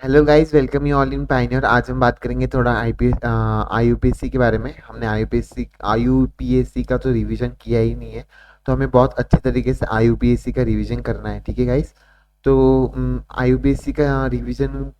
Hello guys, welcome you all in pioneer. आज हम बात करेंगे थोड़ा आईयूपीएससी के बारे में। हमने आईयूपीएससी का तो रिवीजन किया ही नहीं है, तो हमें बहुत अच्छे तरीके से आईयूपीएससी का रिवीजन करना है। ठीक है गाइस। तो आईयूपीएससी का रिवीजन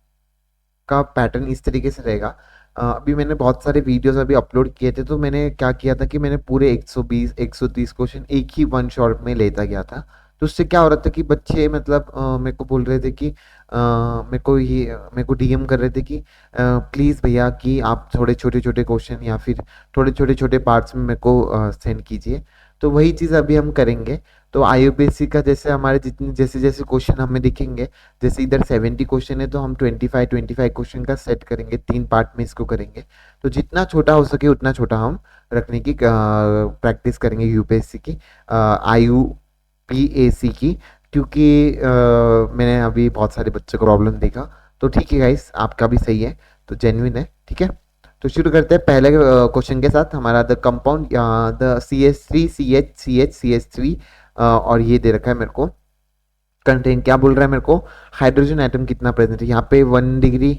का पैटर्न इस तरीके से रहेगा। अभी मैंने बहुत सारे वीडियोस अभी अपलोड किए थे, तो मैंने क्या किया था कि मैंने पूरे 120 130 क्वेश्चन एक ही वन शॉट में लेता गया था। तो उससे क्या हो रहा था कि बच्चे मतलब मेरे को बोल रहे थे कि मेरे को डीएम कर रहे थे कि प्लीज़ भैया कि आप थोड़े छोटे छोटे क्वेश्चन या फिर थोड़े छोटे छोटे पार्ट्स में मेरे को सेंड कीजिए। तो वही चीज़ अभी हम करेंगे। तो आईयूपीएससी का जैसे हमारे जितने जैसे जैसे क्वेश्चन हमें दिखेंगे, जैसे इधर 70 क्वेश्चन है तो हम 25 क्वेश्चन का सेट करेंगे, 3 पार्ट में इसको करेंगे। तो जितना छोटा हो सके उतना छोटा हम रखने की प्रैक्टिस करेंगे यूपीएससी की, आईयूपीएससी की। क्योंकि मैंने अभी बहुत सारे बच्चों को प्रॉब्लम देखा। तो ठीक है गाइस, आपका भी सही है, तो जेन्युइन है। ठीक है, तो शुरू करते हैं पहले क्वेश्चन के साथ। हमारा the compound the CH3 CH CH CH3 और ये दे रखा है मेरे को। कंटेंट क्या बोल रहा है मेरे को, हाइड्रोजन एटम कितना प्रेजेंट है। यहाँ पे 1 डिग्री,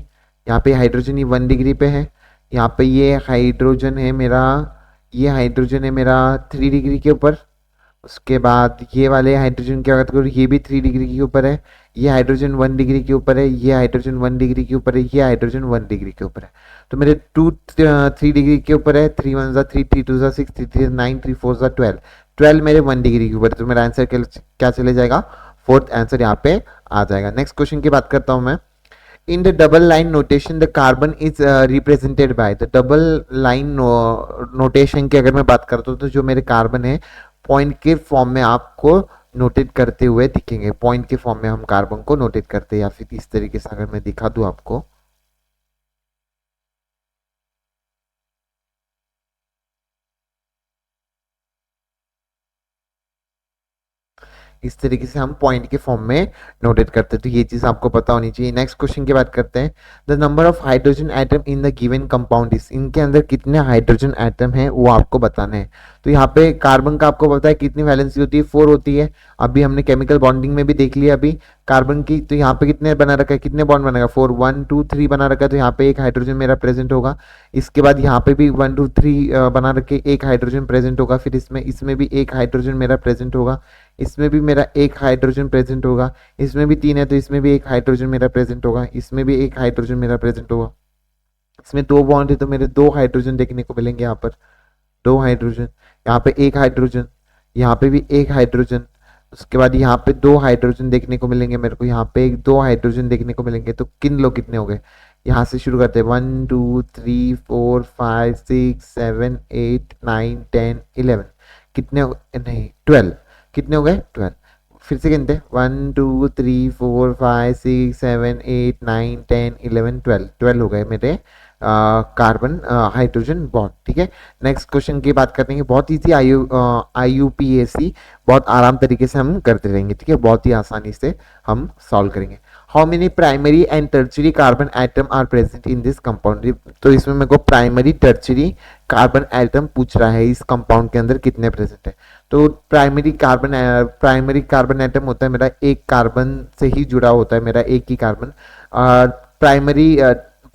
यहाँ पे हाइड्रोजन ही 1 डिग्री पे है। यहाँ पे ये हाइड्रोजन है मेरा 3 डिग्री के ऊपर। उसके बाद ये वाले हाइड्रोजन की बात करूँ, ये भी 3 डिग्री के ऊपर है। ये हाइड्रोजन 1 डिग्री के ऊपर है, ये हाइड्रोजन 1 डिग्री के ऊपर है, ये हाइड्रोजन 1 डिग्री के ऊपर है। तो मेरे 3 डिग्री के ऊपर है। 3 1 3, 3 2 6, 3 3 9, 3 4 12। 12 मेरे 1 डिग्री के ऊपर है, तो मेरा आंसर क्या चले जाएगा, फोर्थ आंसर यहाँ पे आ जाएगा। नेक्स्ट क्वेश्चन की बात करता हूँ मैं। In the double line notation the carbon is represented by the double line notation की अगर मैं बात करता हूँ, तो जो मेरे कार्बन है पॉइंट के फॉर्म में आपको नोटेट करते हुए दिखेंगे। पॉइंट के फॉर्म में हम कार्बन को नोटेट करते हैं, या फिर इस तरीके से अगर मैं दिखा दूं आपको, इस तरीके से हम पॉइंट के फॉर्म में नोटेट करते हैं। तो ये चीज आपको पता होनी चाहिए। नेक्स्ट क्वेश्चन की बात करते हैं। The number of hydrogen atom in the given compound is, इनके अंदर कितने हाइड्रोजन एटम है वो आपको बताना है। तो यहाँ पे कार्बन का आपको पता है कितनी वैलेंसी होती है, 4 होती है। अभी हमने केमिकल बॉन्डिंग में भी देख लिया अभी कार्बन की। तो यहाँ पे कितने बना रखा है, कितने बॉन्ड बनेगा, 4 1 2 3 बना रखा है। तो यहाँ पे एक हाइड्रोजन मेरा प्रेजेंट होगा। इसके बाद यहाँ पे भी 1 2 3 बना रखे, एक हाइड्रोजन प्रेजेंट होगा। फिर इसमें भी एक हाइड्रोजन मेरा प्रेजेंट होगा। इसमें भी मेरा एक हाइड्रोजन प्रेजेंट होगा। इसमें भी 3 है तो इसमें भी एक हाइड्रोजन मेरा प्रेजेंट होगा। इसमें भी एक हाइड्रोजन मेरा प्रेजेंट होगा। इसमें 2 बॉन्ड है तो मेरे 2 हाइड्रोजन देखने को मिलेंगे यहाँ पर, 2 हाइड्रोजन। यहाँ पे एक हाइड्रोजन, यहाँ पे भी एक हाइड्रोजन। उसके बाद यहाँ पे 2 हाइड्रोजन देखने को मिलेंगे मेरे को, यहाँ पे 2 हाइड्रोजन देखने को मिलेंगे। तो किन लोग कितने हो गए, यहाँ से शुरू करते हैं। 1 2 3 4 5 6 7 8 9 10 11। कितने नहीं 12। कितने हो गए 12। फिर से गिनते हैं, 1 2 3 4 5 6 7 8 9 10 11 12। 12 हो गए मेरे कार्बन हाइड्रोजन बॉन्ड। ठीक है, नेक्स्ट क्वेश्चन की बात करते हैं। बहुत इजी आईयूपीएससी, बहुत आराम तरीके से हम करते रहेंगे। ठीक है, बहुत ही आसानी से हम सॉल्व करेंगे। How many primary and tertiary carbon atom are present in this compound. तो इसमें मेरे को प्राइमरी टर्चरी कार्बन एटम पूछ रहा है, इस कंपाउंड के अंदर कितने प्रेजेंट है। तो प्राइमरी कार्बन एटम होता है मेरा, एक कार्बन से ही जुड़ा होता है मेरा, एक ही कार्बन। प्राइमरी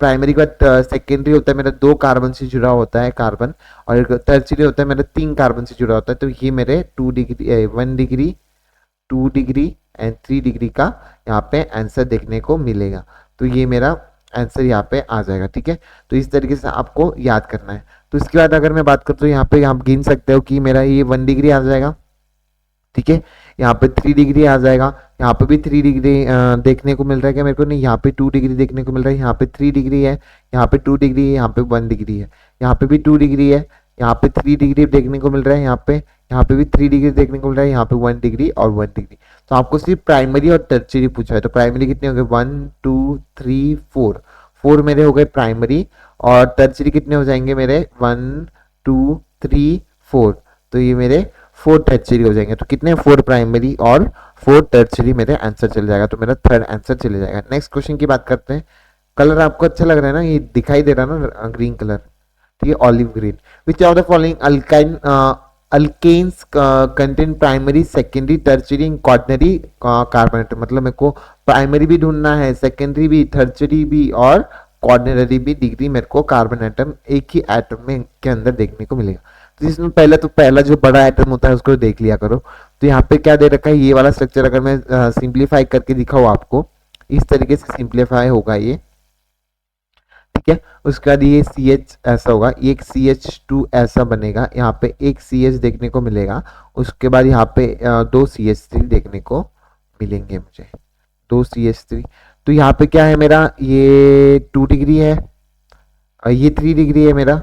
प्राइमरी के बाद सेकेंडरी होता है मेरा, 2 कार्बन से जुड़ा होता है कार्बन। और टर्चरी होता है मेरा, 3 कार्बन से जुड़ा होता है। तो ये मेरे 2 degree 1 degree 2 degree and 3 degree का यहाँ पे आंसर देखने को मिलेगा। तो ये मेरा आंसर यहाँ पे आ जाएगा। ठीक है, तो इस तरीके से आपको याद करना है। तो इसके बाद अगर मैं बात करूँ तो यहाँ पे आप गिन सकते हो कि मेरा ये 1 डिग्री आ जाएगा। ठीक है, यहाँ पे 3 डिग्री आ जाएगा। यहाँ पे भी 3 डिग्री देखने को मिल रहा है क्या मेरे को, नहीं, यहाँ पे 2 डिग्री देखने को मिल रहा है। यहाँ पे 3 डिग्री है, यहाँ पे 2 डिग्री है, यहाँ पे 1 डिग्री है। यहाँ पे भी 2 डिग्री है, यहाँ पे 3 डिग्री देखने को मिल रहा है। यहाँ पे भी 3 डिग्री देखने को मिल रहा है। यहाँ पे 1 डिग्री और 1 डिग्री। तो आपको सिर्फ प्राइमरी और टर्चरी पूछा है। तो प्राइमरी कितने हो गए, 1 2 3 4, 4 मेरे हो गए प्राइमरी। और टर्चरी कितने हो जाएंगे मेरे, 1 2 3 4। तो ये मेरे 4 टर्चरी हो जाएंगे। तो कितने, 4 प्राइमरी और 4 टर्चरी मेरे आंसर चल जाएगा। तो मेरा थर्ड आंसर चले जाएगा। नेक्स्ट क्वेश्चन की बात करते हैं। कलर आपको अच्छा लग रहा है ना, ये दिखाई दे रहा है ना ग्रीन कलर। ठीक है, olive green. Which of the following alkyne alkanes contain primary secondary tertiary quaternary carbon atom, मतलब मेरे को प्राइमरी भी ढूंढना है, सेकेंडरी भी, टर्चरी भी और क्वाटनरी भी डिग्री मेरे को कार्बन एटम एक ही एटम में के अंदर देखने को मिलेगा। तो जिसमें पहला जो बड़ा एटम होता है उसको देख लिया करो। तो यहाँ पे क्या दे रखा है, ये वाला स्ट्रक्चर अगर मैं सिंप्लीफाई करके दिखाऊँ आपको, इस तरीके से सिंप्लीफाई होगा ये, ठीक है। उसके बाद ये CH ऐसा होगा, एक CH2 ऐसा बनेगा, यहाँ पे एक CH देखने को मिलेगा। उसके बाद यहाँ पे दो CH3 देखने को मिलेंगे मुझे, दो CH3। तो यहाँ पे क्या है मेरा, ये 2 डिग्री है, ये 3 डिग्री है मेरा।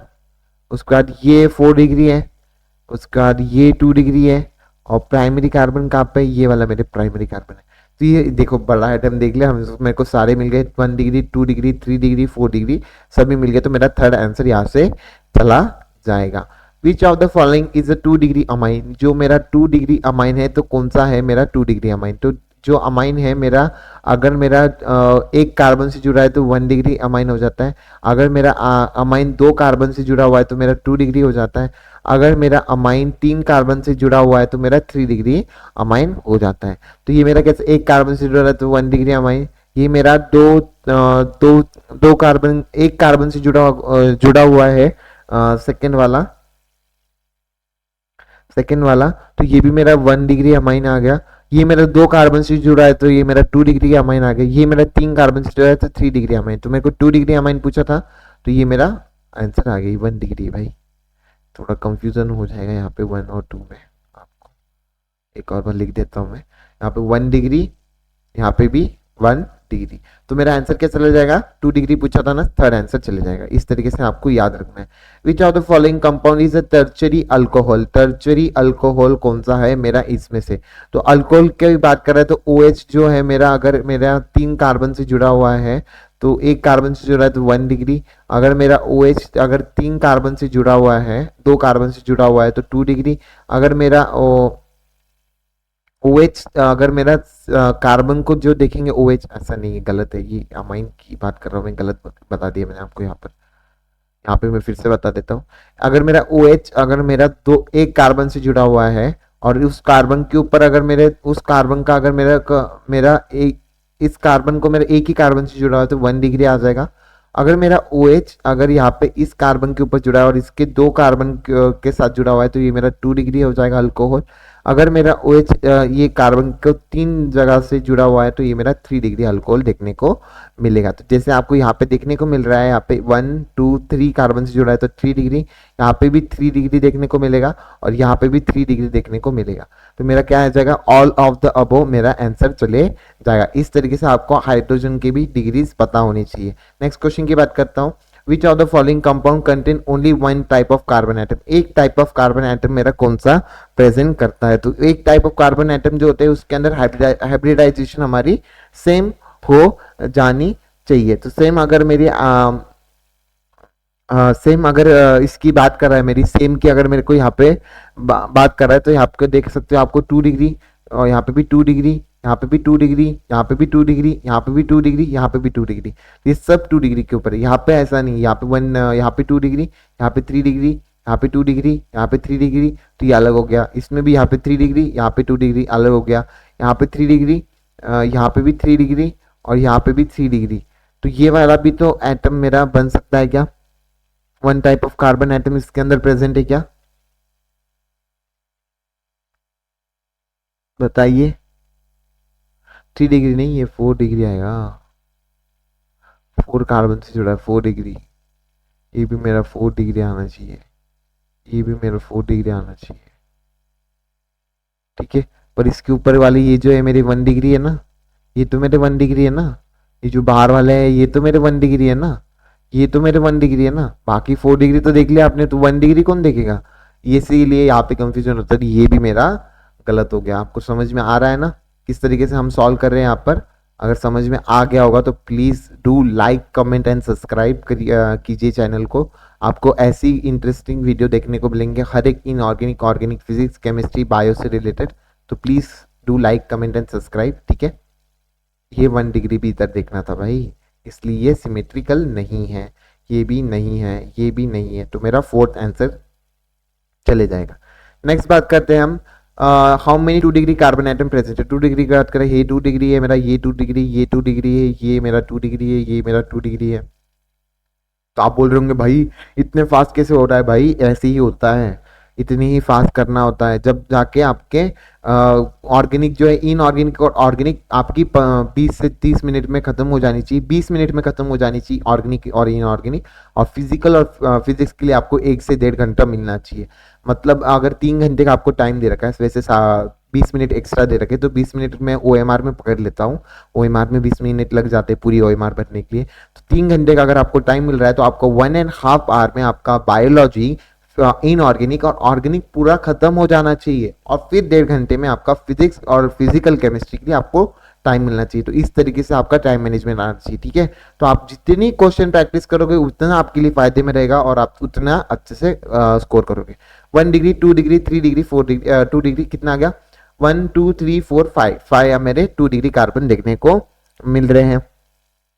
उसके बाद ये 4 डिग्री है, उसके बाद ये 2 डिग्री है। और प्राइमरी कार्बन कहाँ पे, ये वाला मेरे प्राइमरी कार्बन है। तो ये देखो बड़ा आइटम देख लिया हम, मेरे को सारे मिल गए, 1 डिग्री, 2 डिग्री, 3 डिग्री, 4 डिग्री सभी मिल गए। तो मेरा थर्ड आंसर यहाँ से चला जाएगा। विच of the following is a 2 degree amine, जो मेरा 2 डिग्री अमाइन है तो कौन सा है मेरा 2 डिग्री अमाइन। तो जो अमाइन है मेरा, अगर मेरा एक कार्बन से जुड़ा है तो 1 डिग्री अमाइन हो जाता है। अगर मेरा अमाइन 2 कार्बन से जुड़ा हुआ है तो मेरा 2 डिग्री हो जाता है। अगर मेरा अमाइन 3 कार्बन से जुड़ा हुआ है तो मेरा 3 डिग्री अमाइन हो जाता है। तो ये मेरा कैसे, एक कार्बन से जुड़ा है तो 1 डिग्री अमाइन, ये मेरा दो कार्बन, एक कार्बन से जुड़ा हुआ है सेकेंड वाला, तो ये भी मेरा 1 डिग्री अमाइन आ गया। ये मेरा 2 कार्बन से जुड़ा है तो ये मेरा 2 डिग्री अमाइन आ गया। ये मेरा 3 कार्बन से जुड़ा है तो 3 डिग्री अमाइन। तो मेरे को 2 डिग्री अमाइन पूछा था, तो ये मेरा आंसर आ गया 1 डिग्री। भाई थोड़ा कंफ्यूजन हो जाएगा यहाँ पे 1 और 2 में, आपको एक और बार लिख देता हूँ मैं। यहाँ पे 1 डिग्री, यहाँ पे भी 1 डिग्री। तो मेरा आंसर क्या चला जाएगा, 2 डिग्री पूछा था ना, थर्ड आंसर चले जाएगा। इस तरीके से आपको याद रखना है। विच of the following compound is a tertiary alcohol, tertiary alcohol कौन सा है मेरा इसमें से। तो अल्कोहल की बात कर रहे हैं तो OH जो है मेरा, अगर मेरा 3 कार्बन से जुड़ा हुआ है तो एक कार्बन से जुड़ा है तो 1 डिग्री। अगर मेरा OH अगर 3 कार्बन से जुड़ा हुआ है, 2 कार्बन से जुड़ा हुआ है तो 2 डिग्री। अगर मेरा OH अगर मेरा कार्बन को जो देखेंगे OH, ऐसा नहीं है, गलत है, ये अमाइन की बात कर रहा हूँ मैं, गलत बता दिया मैंने आपको यहाँ पे मैं फिर से बता देता हूँ। अगर मेरा OH अगर मेरा एक कार्बन से जुड़ा हुआ है और उस कार्बन के ऊपर अगर मेरे उस कार्बन का अगर मेरा एक, इस कार्बन को मेरा एक ही कार्बन से जुड़ा हुआ है तो 1 डिग्री आ जाएगा। अगर मेरा OH अगर यहाँ पे इस कार्बन के ऊपर जुड़ा है और इसके 2 कार्बन के साथ जुड़ा हुआ है तो ये मेरा 2 डिग्री हो जाएगा अल्कोहल। अगर मेरा OH ये कार्बन को 3 जगह से जुड़ा हुआ है तो ये मेरा 3 डिग्री अल्कोहल देखने को मिलेगा। तो जैसे आपको यहाँ पे देखने को मिल रहा है, यहाँ पे 1 2 3 कार्बन से जुड़ा है तो 3 डिग्री, यहाँ पे भी 3 डिग्री देखने को मिलेगा और यहाँ पे भी 3 डिग्री देखने को मिलेगा। तो मेरा क्या आ जाएगा, ऑल ऑफ द अबव मेरा आंसर चले जाएगा। इस तरीके से आपको हाइड्रोजन की भी डिग्रीज पता होनी चाहिए। नेक्स्ट क्वेश्चन की बात करता हूँ। Which of the following compound contain only one type of carbon atom, एक टाइप ऑफ कार्बन एटम मेरा कौन सा प्रेजेंट करता है। तो एक टाइप ऑफ कार्बन एटम जो होते हैं उसके अंदर हाइब्रिडाइजेशन हमारी सेम हो जानी चाहिए। तो सेम अगर मेरी सेम अगर इसकी बात कर रहा है, मेरी सेम की अगर मेरे को यहाँ पे बात कर रहा है तो यहाँ पे देख सकते हो आपको 2 डिग्री, और यहाँ पे भी 2 डिग्री, यहाँ पे भी 2 डिग्री, यहाँ पे भी 2 डिग्री, यहाँ पे भी 2 डिग्री, यहाँ पे भी 2 डिग्री, ये सब 2 डिग्री के ऊपर है। यहाँ पे ऐसा नहीं, यहाँ पे 1, यहाँ पे 2 डिग्री, यहाँ पे 3 डिग्री, यहाँ पे 2 डिग्री, यहाँ पे 3 डिग्री, तो ये अलग हो गया। इसमें भी यहाँ पे 3 डिग्री, यहाँ पे 2 डिग्री अलग हो गया। यहाँ पे 3 डिग्री, यहाँ पे भी 3 डिग्री और यहाँ पे भी 3 डिग्री। तो ये वाला भी तो एटम मेरा बन सकता है क्या, 1 टाइप ऑफ कार्बन एटम इसके अंदर प्रेजेंट है क्या, बताइए। 3 डिग्री नहीं, ये 4 डिग्री आएगा, 4 कार्बन से जुड़ा है, 4 डिग्री। ये भी मेरा 4 डिग्री आना चाहिए, ये भी मेरा 4 डिग्री आना चाहिए, ठीक है। पर इसके ऊपर वाली ये जो है मेरी 1 डिग्री है ना, ये तो मेरे 1 डिग्री है ना, ये जो बाहर वाले है ये तो मेरे 1 डिग्री है ना, ये तो मेरे 1 डिग्री है ना, बाकी 4 डिग्री तो देख लिया आपने, तो 1 डिग्री कौन देखेगा। ये इसीलिए यहाँ पे कंफ्यूजन होता है, ये भी मेरा गलत हो गया। आपको समझ में आ रहा है ना किस तरीके से हम सॉल्व कर रहे हैं यहाँ पर। अगर समझ में आ गया होगा तो please do like comment and subscribe कीजिए चैनल को। आपको ऐसी इंटरेस्टिंग वीडियो देखने को मिलेंगे हर एक inorganic, organic, physics, chemistry, bio से रिलेटेड। तो please do like comment and subscribe, ठीक है। ये 1 डिग्री भी इधर देखना था भाई, इसलिए ये सिमेट्रिकल नहीं है, ये भी नहीं है, ये भी नहीं है, तो मेरा 4th आंसर चले जाएगा। नेक्स्ट बात करते हैं हम how many 2 degree carbon atom present है। 2 डिग्री की बात करें, ये 2 डिग्री है मेरा, ये 2 डिग्री, ये 2 डिग्री है, ये मेरा 2 डिग्री है, ये मेरा 2 डिग्री है। तो आप बोल रहे होंगे भाई इतने फास्ट कैसे हो रहा है? भाई ऐसे ही होता है, इतनी ही फास्ट करना होता है जब जाके आपके ऑर्गेनिक जो है इनऑर्गेनिक और ऑर्गेनिक आपकी 20 से 30 मिनट में खत्म हो जानी चाहिए, 20 मिनट में खत्म हो जानी चाहिए ऑर्गेनिक और इनऑर्गेनिक। और फिजिकल और फिजिक्स के लिए आपको 1 से 1.5 घंटा मिलना चाहिए। मतलब अगर 3 घंटे का आपको टाइम दे रखा है, वैसे 20 मिनट एक्स्ट्रा दे रखे, तो 20 मिनट में OMR में पकड़ लेता हूँ, OMR में 20 मिनट लग जाते हैं पूरी OMR भरने के लिए। तो 3 घंटे का अगर आपको टाइम मिल रहा है तो आपको 1.5 आवर में आपका बायोलॉजी इनऑर्गेनिक और ऑर्गेनिक पूरा खत्म हो जाना चाहिए, और फिर 1.5 घंटे में आपका फिजिक्स और फिजिकल केमिस्ट्री के लिए आपको टाइम मिलना चाहिए। तो इस तरीके से आपका टाइम मैनेजमेंट आना चाहिए, ठीक है। तो आप जितनी क्वेश्चन प्रैक्टिस करोगे उतना आपके लिए फायदे में रहेगा और आप उतना अच्छे से स्कोर करोगे। 1 degree, 2 degree, 3 degree, 4 degree, 2 degree कितना आ गया? 1 2 3 4 5, 5 मेरे 2 डिग्री कार्बन देखने को मिल रहे हैं।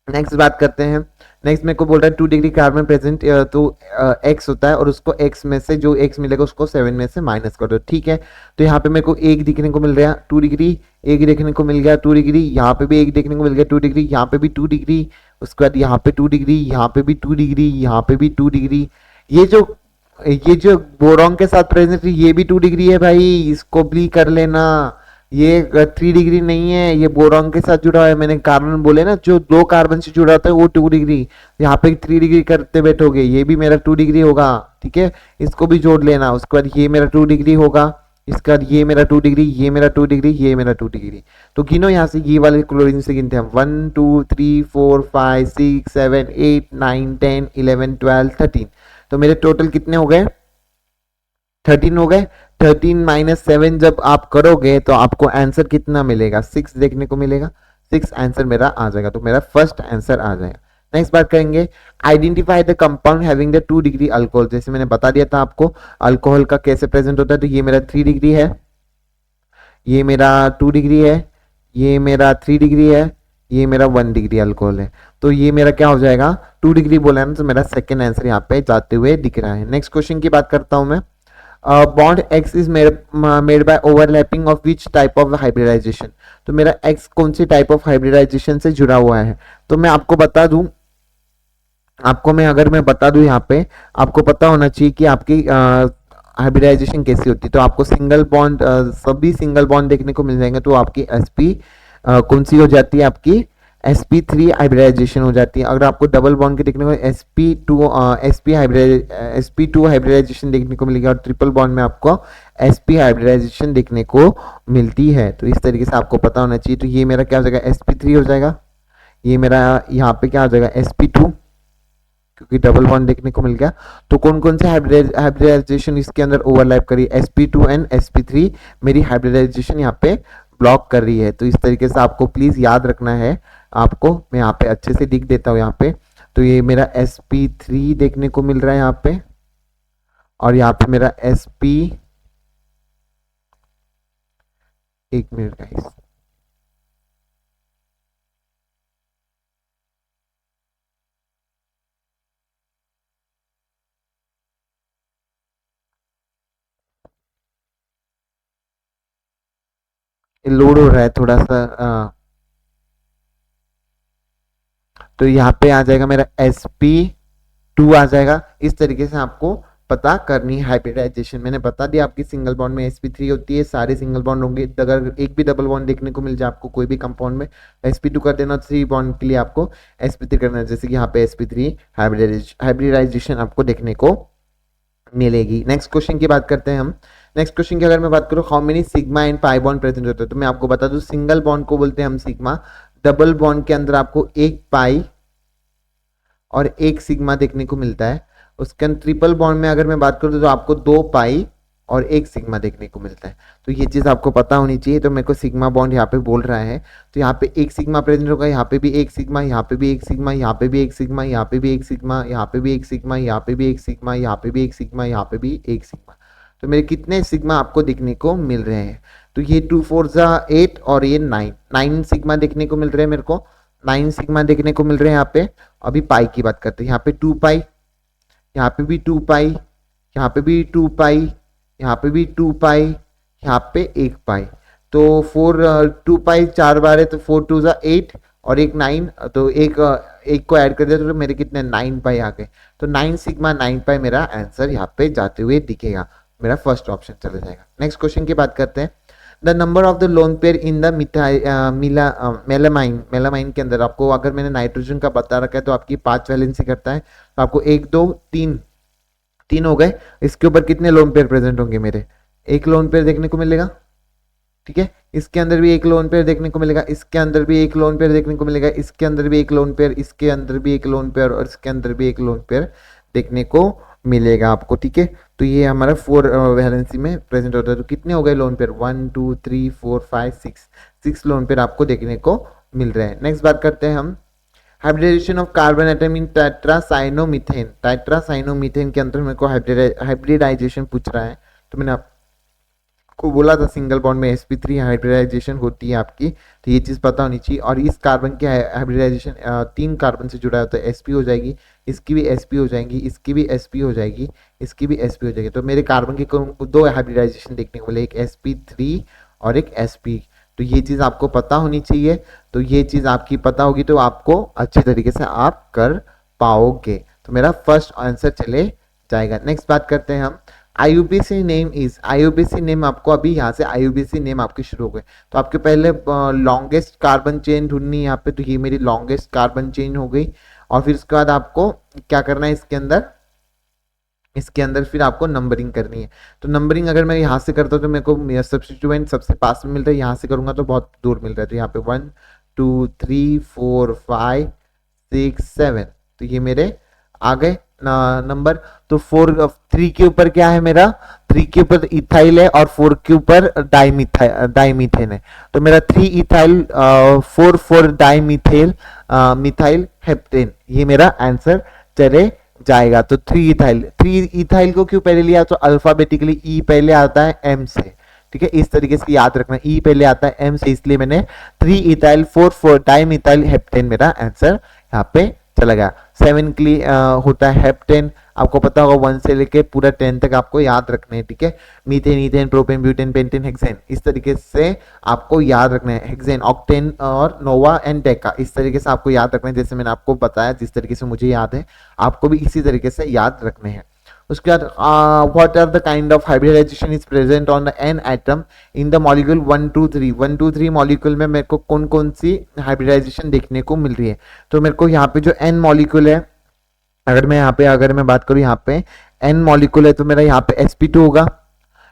नेक्स्ट बात करते हैं। नेक्स्ट मेरे को बोल रहा है 2 डिग्री कार्बन प्रेजेंट, तो एक्स होता है और उसको एक्स में से जो एक्स मिलेगा उसको 7 में से माइनस कर दो, ठीक है। तो यहाँ पे मेरे को एक दिखने को मिल रहा है 2 डिग्री, एक देखने को मिल गया 2 डिग्री, यहाँ पे भी एक देखने को मिल गया 2 डिग्री, यहाँ पे भी 2 डिग्री, उसके बाद यहाँ पे 2 डिग्री, यहाँ पे भी 2 डिग्री, यहाँ पे भी 2 डिग्री। ये जो ये जो बोरॉन के साथ प्रेजेंट है ये भी 2 डिग्री है भाई, इसको भी कर लेना। ये 3 डिग्री नहीं है, ये बोरॉन के साथ जुड़ा हुआ है। मैंने कार्बन बोले ना, जो 2 कार्बन से जुड़ा होता है वो 2 डिग्री। यहाँ पे 3 डिग्री करते बैठोगे, ये भी मेरा 2 डिग्री होगा, ठीक है। इसको भी जोड़ लेना। उसके बाद ये मेरा 2 डिग्री होगा, इसके बाद ये मेरा 2 डिग्री, ये मेरा 2 डिग्री, ये मेरा 2 डिग्री। तो गिनो यहाँ से, ये वाले क्लोरीन से गिनते हैं 1 2 3 4 5 6 7 8 9 10 11 12 13। तो मेरे टोटल कितने हो गए? 13 हो गए। 13 माइनस 7 जब आप करोगे तो आपको आंसर कितना मिलेगा? 6 देखने को मिलेगा। 6 आंसर मेरा आ जाएगा, तो मेरा फर्स्ट आंसर आ जाएगा। नेक्स्ट बात करेंगे, identify the compound having the 2 degree alcohol. जैसे मैंने बता दिया था आपको अल्कोहल का कैसे प्रेजेंट होता है। तो ये मेरा 3 डिग्री है, ये मेरा 2 डिग्री है, ये मेरा 3 डिग्री है, ये मेरा 1 डिग्री अल्कोहल है। तो ये मेरा क्या हो जाएगा? 2 डिग्री बोला है ना, तो मेरा सेकेंड आंसर यहाँ पे जाते हुए दिख रहा है। नेक्स्ट क्वेश्चन की बात करता हूं मैं। Bond X is made by overlapping of which type of hybridization. तो मेरा एक्स कौन सी टाइप ऑफ हाइब्रिडाइजेशन से जुड़ा हुआ है? तो मैं आपको बता दूं, अगर मैं बता दूं यहाँ पे, आपको पता होना चाहिए कि आपकी हाइब्रिडाइजेशन कैसी होती है। तो आपको सिंगल बॉन्ड, सभी सिंगल बॉन्ड देखने को मिल जाएंगे। तो आपकी sp कौन सी हो जाती है? आपकी sp3 हाइब्रिडाइजेशन हो जाती है। अगर आपको डबल बॉन्ड के देखने को sp2 हाइब्रिडाइजेशन देखने को मिलेगी, और ट्रिपल बॉन्ड में आपको sp हाइब्रिडाइजेशन देखने को मिलती है। तो इस तरीके से आपको पता होना चाहिए। तो ये मेरा क्या हो जाएगा? sp3 हो जाएगा। ये मेरा यहाँ पे क्या हो जाएगा? sp2, क्योंकि डबल बॉन्ड देखने को मिल गया। तो कौन कौन से हाइब्रिडाइजेशन इसके अंदर ओवरलैप करी? sp2 एंड sp3 मेरी हाइब्रिडाइजेशन यहाँ पे ब्लॉक कर रही है। तो इस तरीके से आपको प्लीज याद रखना है। आपको मैं यहाँ पे अच्छे से लिख देता हूँ यहाँ पे। तो ये मेरा sp3 देखने को मिल रहा है यहाँ पे, और यहाँ पे मेरा एक मिनट गाइस, लोड हो रहा है थोड़ा सा। तो यहाँ पे आ जाएगा मेरा sp2 आ जाएगा। इस तरीके से आपको पता करनी है हाइब्रिडाइजेशन। मैंने बता दिया आपकी सिंगल बॉन्ड में sp3 होती है, सारे सिंगल बॉन्ड होंगे। अगर एक भी डबल बॉन्ड देखने को मिल जाए आपको कोई भी कंपाउंड में, sp2 कर देना। 3 बॉन्ड के लिए आपको sp3 करना है, जैसे कि यहाँ पे sp3 हाइब्रिडाइजेशन आपको देखने को मिलेगी। नेक्स्ट क्वेश्चन की बात करते हैं हम। नेक्स्ट क्वेश्चन की अगर मैं बात करूं, how many sigma and pi bond present होते हैं। तो मैं आपको बता दूं, सिंगल बॉन्ड को बोलते हैं हम सिग्मा। डबल बॉन्ड के अंदर आपको एक पाई और एक सिग्मा देखने को मिलता है। उसके अंदर ट्रिपल बॉन्ड में अगर मैं बात करूं तो आपको 2 पाई और एक सिग्मा देखने को मिलता है। तो ये चीज आपको पता होनी चाहिए। तो मेरे को सिग्मा बॉन्ड यहाँ पे बोल रहा है, तो यहाँ पे एक सिग्मा प्रेजेंट होगा, यहाँ पे भी एक सिग्मा, यहाँ पे भी एक सिग्मा, यहाँ पे भी एक सिग्मा, यहाँ पे भी एक सिग्मा, यहाँ पे भी एक सिग्मा, यहाँ पे भी एक सिग्मा, यहाँ पे भी एक सिग्मा, यहाँ पे भी एक सिग्मा। तो मेरे कितने सिग्मा आपको देखने को मिल रहे हैं? तो ये 2 4 8 और ये 9 सिग्मा देखने को मिल रहे हैं मेरे को। 9 सिग्मा देखने को मिल रहे हैं यहाँ पे। अभी पाई की बात करते हैं। यहाँ पे 2 पाई, यहाँ पे भी 2 पाई, यहाँ पे भी 2 पाई, यहाँ पे भी 2 पाई, यहाँ पे 1 पाई। तो 2 पाई 4 बार है तो 4 2 जा 8 और एक 9, तो एक को ऐड कर दिया तो मेरे कितने 9 पाई आ गए। तो 9 सिग्मा 9 पाई मेरा आंसर यहाँ पे जाते हुए दिखेगा, मेरा फर्स्ट ऑप्शन चला जाएगा। नेक्स्ट क्वेश्चन की बात करते हैं। The number of the lone pair in the melamine के अंदर आपको अगर मैंने नाइट्रोजन का बता रखा है तो आपकी 5 वैलेंसी करता है, तो आपको 1 2 3 3 हो गए। इसके ऊपर कितने लोन पेयर प्रेजेंट होंगे मेरे, एक लोन पेयर देखने को मिलेगा, ठीक है। इसके अंदर भी एक लोन पेयर देखने को मिलेगा, इसके अंदर भी एक लोन पेयर देखने को मिलेगा, इसके अंदर भी एक लोन पेयर, इसके अंदर भी एक लोन पेयर और इसके अंदर भी एक लोन पेयर देखने को मिलेगा आपको, ठीक है। तो ये हमारा 4 वैलेंसी में प्रेजेंट होता है। तो कितने हो गए लोन पेयर, 1 2 3 4 5 6 लोन पेयर आपको देखने को मिल रहे हैं। नेक्स्ट बात करते हैं हम hybridisation of carbon atom in tetracyanomethane. Tetracyanomethane के अंदर मेरे को हाइब्रिडाइजेशन पूछ रहा है, तो मैंने आपको बोला था सिंगल बॉन्ड में sp3 हाइब्रिडाइजेशन होती है आपकी, तो ये चीज़ पता होनी चाहिए। और इस कार्बन की हाइब्रिडाइजेशन 3 कार्बन से जुड़ा होता है, sp हो जाएगी, इसकी भी sp हो जाएगी, इसकी भी sp हो जाएगी, इसकी भी sp हो जाएगी। तो मेरे कार्बन के 2 हाइब्रिडाइजेशन देखने को मिले, एक sp3 और एक sp। तो ये चीज़ आपको पता होनी चाहिए, तो ये चीज़ आपकी पता होगी तो आपको अच्छे तरीके से आप कर पाओगे। तो मेरा फर्स्ट आंसर चले जाएगा। नेक्स्ट बात करते हैं हम IUPAC name is, IUPAC name आपको अभी यहाँ से IUPAC नेम आपके शुरू हो गए। तो आपके पहले लॉन्गेस्ट कार्बन चेन ढूंढनी है यहाँ पे, तो ये मेरी लॉन्गेस्ट कार्बन चेन हो गई। और फिर उसके बाद आपको क्या करना है, इसके अंदर फिर आपको नंबरिंग करनी है। तो नंबरिंग अगर मैं यहाँ से करता हूँ तो मेरे को सब्स्टिट्यूएंट सबसे पास में मिल रहा है, यहाँ से करूंगा तो बहुत दूर मिल रहा है। तो यहाँ पे 1 2 3 4 5 6 7, तो ये मेरे आ गए नंबर। तो 3 के ऊपर क्या है मेरा, 3 के ऊपर इथाइल है और 4 के ऊपर डाइमीथेन है। तो मेरा 3 इथाइल 4 डाइमीथेल मिथाइल हेप्टेन, ये मेरा आंसर चले जाएगा। तो 3 इथाइल को क्यों पहले लिया, तो अल्फाबेटिकली ई पहले आता है एम से, ठीक है। इस तरीके से याद रखना, ई पहले आता है एम से, इसलिए मैंने 3 इथाइल 4 डाइमिथाइल हेप्टेन मेरा आंसर यहाँ पे चला गया। 7 के लिए होता है हेप्टेन, आपको पता होगा 1 से लेके पूरा 10 तक आपको याद रखने हैं, ठीक है। Methane, ethane, propane, butane, pentane, hexane, इस तरीके से आपको याद रखना है। हेक्सेन, ऑक्टेन और नोवा एंड डेका, इस तरीके से आपको याद रखना है। जैसे मैंने आपको बताया, जिस तरीके से मुझे याद है आपको भी इसी तरीके से याद रखने हैं। उसके बाद what are the kind of hybridization is present on the N atom in the molecule 1 2 3। 1 2 3 molecule में मेरे को कौन कौन सी हाइब्रिडाइजेशन देखने को मिल रही है। तो मेरे को यहाँ पे जो एन मॉलिक्यूल है, अगर मैं बात करूँ यहाँ पे एन मॉलिक्यूल है, तो मेरा यहाँ पे sp2 होगा।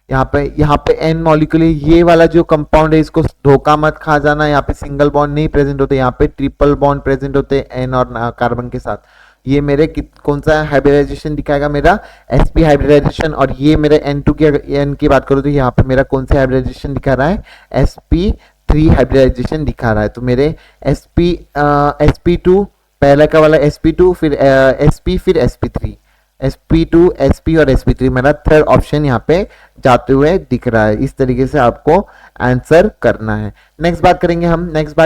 यहाँ पे एन मॉलिक्यूल है, ये वाला जो कंपाउंड है इसको धोखा मत खा जाना, यहाँ पे सिंगल बॉन्ड नहीं प्रेजेंट होते, यहाँ पे ट्रिपल बॉन्ड प्रेजेंट होते हैं एन और कार्बन के साथ। ये मेरे कौन सा हाइब्रिडाइजेशन दिखाएगा, मेरा sp हाइब्रिडाइजेशन। और ये मेरे n2 की n की बात करूँ तो यहाँ पे मेरा कौन सा हाइब्रिडाइजेशन दिखा रहा है, sp3 हाइब्रिडाइजेशन दिखा रहा है। तो मेरे sp2 पहला का वाला sp2, फिर sp, फिर sp3, sp2 sp और sp3 मेरा थर्ड ऑप्शन यहाँ पे जाते हुए दिख रहा है। इस तरीके से आपको आंसर करना है। नेक्स्ट बात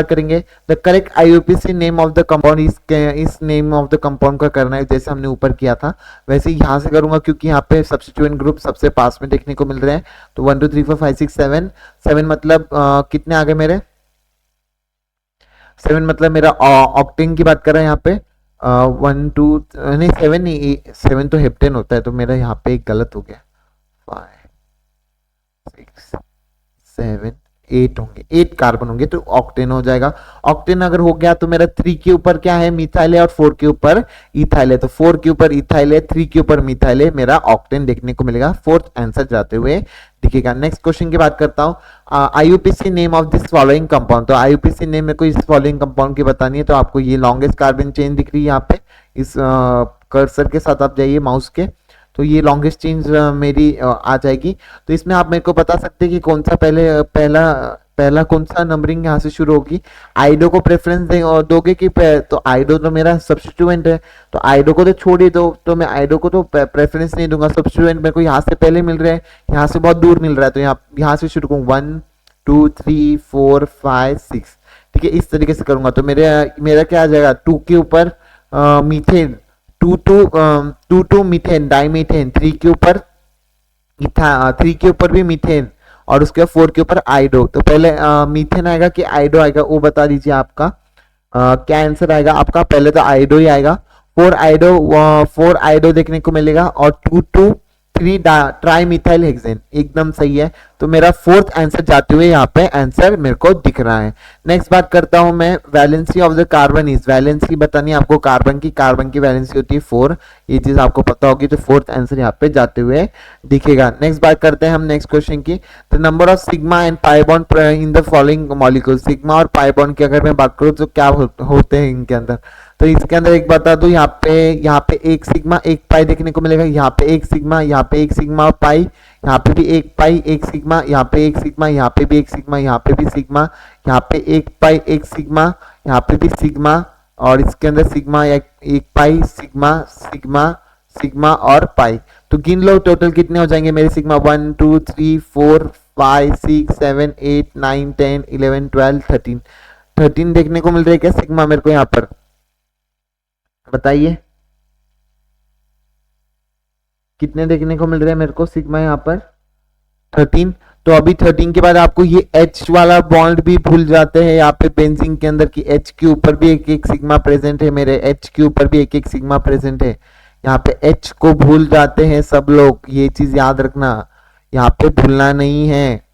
करेंगे the correct IUPAC name of the compound. इस नेम ऑफ द कंपाउंड का करना है जैसे हमने ऊपर किया था वैसे यहाँ से करूंगा, क्योंकि यहाँ पे सब्स्टिट्यूएंट ग्रुप सबसे पास में देखने को मिल रहे हैं। तो 1 2 3 4 5 6 7 मतलब कितने आ गए मेरे, 7 मतलब मेरा ऑक्टेन की बात कर रहे हैं यहाँ पे। 1 2 नहीं 7 नहीं, 7 तो हेप्टेन होता है, तो मेरा यहाँ पे एक गलत हो गया। 5 6 7 8 होंगे, 8 कार्बन होंगे तो ऑक्टेन हो जाएगा। ऑक्टेन अगर हो गया तो मेरा 3 के ऊपर क्या है, मिथाइल है, और 4 के ऊपर इथाइल है। तो 4 के ऊपर इथाइल है, 3 के ऊपर मिथाइल है, मेरा ऑक्टेन देखने को मिलेगा। फोर्थ आंसर जाते हुए दिखेगा। नेक्स्ट क्वेश्चन की बात करता हूँ, IUPAC name of this following compound. तो IUPAC नेम मेरे को इस फॉलोइंग कंपाउंड की बतानी है। तो आपको ये लॉन्गेस्ट कार्बन चेन दिख रही है यहाँ पे, इस कर्सर के साथ आप जाइए माउस के, तो ये लॉन्गेस्ट चेन मेरी आ जाएगी। तो इसमें आप मेरे को बता सकते हैं कि कौन सा पहला कौन सा नंबरिंग यहाँ से शुरू होगी। आइडो को प्रेफरेंस दोगे कि तो आइडो तो मेरा सब्स्टिट्यूएंट है, तो आइडो को तो छोड़ ही दो, तो मैं आइडो को तो प्रेफरेंस नहीं दूंगा। सब्स्टिट्यूएंट मेरे को यहाँ से पहले मिल रहे हैं, यहाँ से बहुत दूर मिल रहा है, तो यहाँ से शुरू करूँ 1 2 3 4 5 6, ठीक है। इस तरीके से करूंगा तो मेरा क्या आ जाएगा, 2 के ऊपर मीथेन, 2 2 मीथेन डाइमीथेन, 3 के ऊपर इथा 3 के ऊपर भी मीथेन और उसके बाद 4 के ऊपर आइडो। तो पहले मीथेन आएगा कि आइडो आएगा वो बता दीजिए आपका। क्या आंसर आएगा आपका? पहले तो आइडो ही आएगा। 4 आइडो देखने को मिलेगा और 2 2 3 ट्राई मिथाइल हेक्सेन, एकदम सही है। तो मेरा फोर्थ आंसर जाते हुए यहाँ पे आंसर मेरे को दिख रहा है। नेक्स्ट बात करता हूं मैं, valency of the carbon is, valency बतानी है आपको कार्बन की वैलेंसी होती है 4, ये चीज आपको पता होगी। तो फोर्थ आंसर यहाँ पे जाते हुए दिखेगा। नेक्स्ट बात करते हैं हम नेक्स्ट क्वेश्चन की। The number of sigma and pi bond in the following molecule, sigma और पाई बॉन्ड की अगर मैं बात करूँ तो क्या होते हैं इनके अंदर। तो इसके अंदर एक बता दूं, यहाँ पे एक सिग्मा एक पाई देखने को मिलेगा, यहाँ पे एक सिग्मा, यहाँ पे एक सिग्मा और पाई, यहाँ पे भी एक पाई एक सिग्मा, यहाँ पे एक सिग्मा, यहाँ पे भी एक सिग्मा, यहाँ पे भी सिग्मा, यहाँ पे एक पाई एक सिग्मा, यहाँ पे भी सिग्मा, और इसके अंदर सिग्मा एक पाई सिग्मा सिग्मा सिग्मा और पाई। तो गिन लो टोटल कितने हो जाएंगे मेरे सिग्मा, 1 2 3 4 5 6 7 8 9 10 11 12 13 13 देखने को मिल रहे क्या सिग्मा मेरे को यहाँ पर, बताइए कितने देखने को मिल रहे हैं मेरे को सिग्मा यहाँ पर? 13। तो अभी 13 के बाद आपको ये H वाला बॉन्ड भी भूल जाते हैं यहाँ पे बेंजीन के अंदर की H के ऊपर भी एक एक सिग्मा प्रेजेंट है, मेरे H के ऊपर भी एक एक सिग्मा प्रेजेंट है। यहाँ पे H को भूल जाते हैं सब लोग, ये चीज याद रखना, यहाँ पे भूलना नहीं है,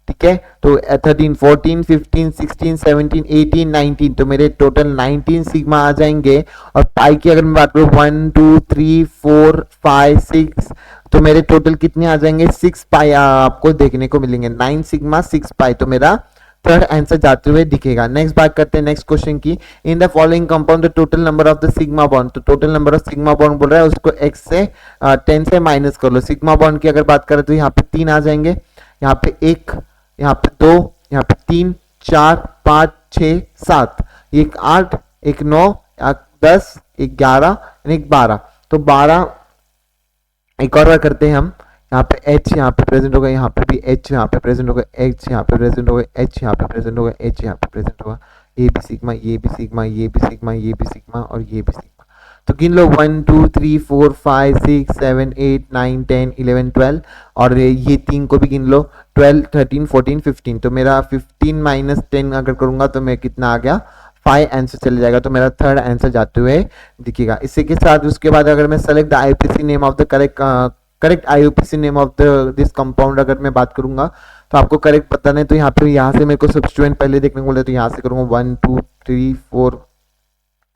ठीक है। तो 13 14 15 16 17 18 19, तो मेरे टोटल 19 सिग्मा आ जाएंगे। और पाई की अगर मैं बात करूं 1 2 3 4 5 6, तो मेरे टोटल कितने आ जाएंगे 6 पाई आपको देखने को मिलेंगे, 9 सिग्मा 6 पाई। तो मेरा थर्ड आंसर जाते हुए दिखेगा। नेक्स्ट बात करते हैं नेक्स्ट क्वेश्चन की। In the following compound the total number of the sigma bond, तो total number of sigma bond बोल रहा है, उसको x से 10 से माइनस कर लो। सिग्मा बॉन्ड की अगर बात करें तो यहाँ पे 3 आ जाएंगे, यहाँ पे 1, यहाँ पे 2, यहाँ पे 3 4 5 6 7, एक 8 एक 9 एक 10 एक 11 एक 12। तो 12 एक और बार करते हैं हम, यहाँ पे H यहाँ पे प्रेजेंट होगा, यहाँ पे भी H यहाँ पे प्रेजेंट होगा, H यहाँ पे प्रेजेंट होगा, H यहाँ पे प्रेजेंट होगा, H यहाँ पे प्रेजेंट होगा, ये भी सिग्मा ये भी सिग्मा ये भी सिग्मा ये भी सिग्मा और ये भी सिग्मा। तो गिन लो 1 2 3 4 5 6 7 8 9 10 11 12, और ये 3 को भी गिन लो 12 13 14 15। तो मेरा 15 माइनस 10 अगर करूंगा तो मैं कितना आ गया 5 आंसर चले जाएगा। तो मेरा थर्ड आंसर जाते हुए दिखेगा। इसी के साथ उसके बाद अगर मैं select the IUPAC name of the correct IUPAC name of the this compound अगर मैं बात करूंगा तो आपको करेक्ट पता नहीं, तो यहाँ पे यहाँ से मेरे को सब्स्टिट्यूएंट पहले देखने को मिले, तो यहाँ से करूंगा 1 2 3 4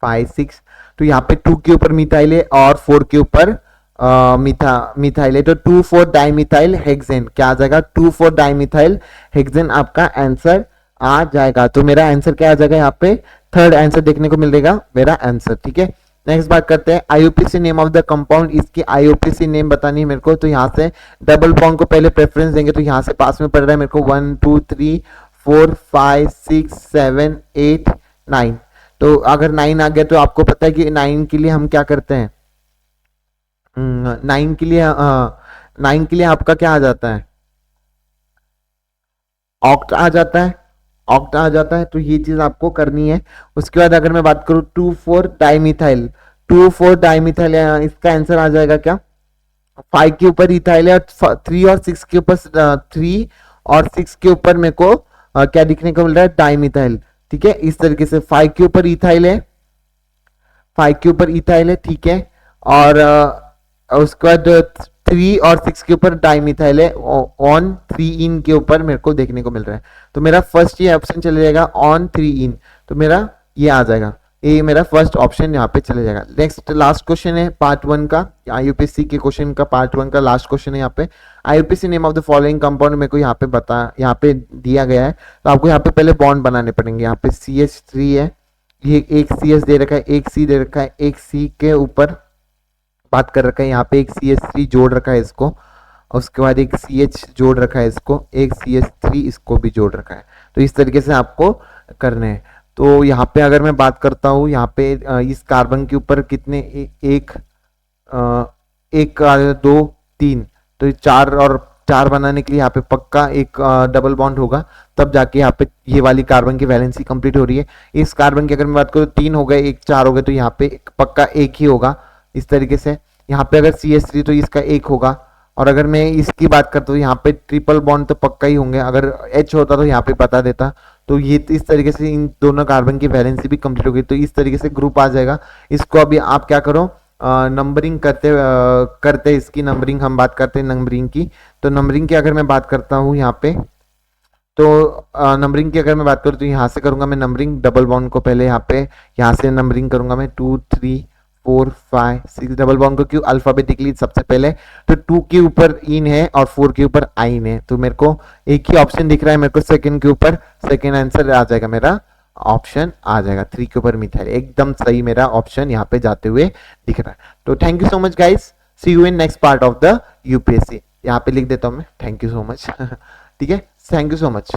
5 6। तो यहाँ पे 2 के ऊपर मिथाइल है और 4 के ऊपर मिथाइल है, तो 2,4 डाइमिथाइल हेक्सेन क्या आ जाएगा, 2,4 डाइमिथाइल हेक्सेन आपका आंसर आ जाएगा। तो मेरा आंसर क्या आ जाएगा यहाँ पे, थर्ड आंसर देखने को मिलेगा मेरा आंसर, ठीक है। नेक्स्ट बात करते हैं IUPAC name of the compound, इसकी आईयूपीसी नेम बतानी है मेरे को। तो यहाँ से डबल बॉन्ड को पहले प्रेफरेंस देंगे, तो यहाँ से पास में पड़ रहा है मेरे को 1 2 3 4 5 6 7 8 9। तो अगर 9 आ गया तो आपको पता है कि 9 के लिए हम क्या करते हैं, 9 के लिए 9 के लिए आपका क्या आ जाता है, ऑक्ट आ जाता है, ऑक्ट आ जाता है। तो ये चीज आपको करनी है। उसके बाद अगर मैं बात करूं 2,4 डाइमिथाइल, 2,4 डाइमिथाइल, इसका आंसर आ जाएगा क्या, 5 के ऊपर इथाइल है और 3 और 6 के ऊपर 3 और 6 के ऊपर मेरे को क्या दिखने को मिल रहा है, डाइमिथाइल, ठीक है। इस तरीके से 5 के ऊपर इथाइल है, 5 के ऊपर इथाइल है, ठीक है। और उसके बाद 3 और 6 के ऊपर डाइमिथाइल है, ऑन 3 इन के ऊपर मेरे को देखने को मिल रहा है। तो मेरा फर्स्ट ये ऑप्शन चले जाएगा ऑन 3 इन, तो मेरा ये आ जाएगा, ये मेरा फर्स्ट ऑप्शन यहाँ पे चले जाएगा। नेक्स्ट लास्ट क्वेश्चन है पार्ट 1 का, आईयूपीसी के क्वेश्चन का पार्ट 1 का लास्ट क्वेश्चन है यहाँ पे। IUPAC name of the following compound मेरे को यहाँ पे यहाँ पे दिया गया है, तो आपको यहाँ पे पहले बॉन्ड बनाने पड़ेंगे। यहाँ पे CH3 है, ये एक CS दे रखा है, एक C दे रखा है, एक C के ऊपर बात कर रखा है, यहाँ पे एक CH3 जोड़ रखा है इसको, और उसके बाद एक CH जोड़ रखा है इसको, एक CH3 इसको भी जोड़ रखा है। तो इस तरीके से आपको करने हैं। तो यहाँ पे अगर मैं बात करता हूँ, यहाँ पे इस कार्बन के ऊपर कितने, एक 2 3, तो 4 और 4 बनाने के लिए यहाँ पे पक्का एक डबल बॉन्ड होगा, तब जाके यहाँ पे ये वाली कार्बन की वैलेंसी कंप्लीट हो रही है। इस कार्बन की अगर मैं बात करूँ 3 हो गए, एक 4 हो गए, तो यहाँ पे पक्का एक ही होगा। इस तरीके से यहाँ पे अगर CH3 तो इसका एक होगा, और अगर मैं इसकी बात करता हूँ यहाँ पे ट्रिपल बॉन्ड तो पक्का ही होंगे, अगर एच होता तो यहाँ पे बता देता। तो ये इस तरीके से इन दोनों कार्बन की वैलेंसी भी कंप्लीट हो गई, तो इस तरीके से ग्रुप आ जाएगा। इसको अभी आप क्या करो, नंबरिंग करते इसकी नंबरिंग हम बात करते हैं नंबरिंग की। तो नंबरिंग की अगर मैं बात करता हूँ यहाँ पे, तो नंबरिंग की अगर मैं बात करूँ तो यहाँ से करूंगा मैं नंबरिंग, डबल बॉन्ड को पहले यहाँ से नंबरिंग करूंगा मैं 2 3 4 5 6, डबल बॉन्ड को क्यों अल्फाबेटिकली सबसे पहले, तो 2 के ऊपर इन है और 4 के ऊपर आइन है, तो मेरे को एक ही ऑप्शन दिख रहा है, मेरे को सेकंड के ऊपर सेकंड आंसर आ जाएगा, मेरा ऑप्शन आ जाएगा 3 के ऊपर मिथाइल, एकदम सही मेरा ऑप्शन यहाँ पे जाते हुए दिख रहा है। तो thank you so much guys, see you in next part of the UPSC. यहाँ पे लिख देता हूँ मैं, थैंक यू सो मच। ठीक है, थैंक यू सो मच।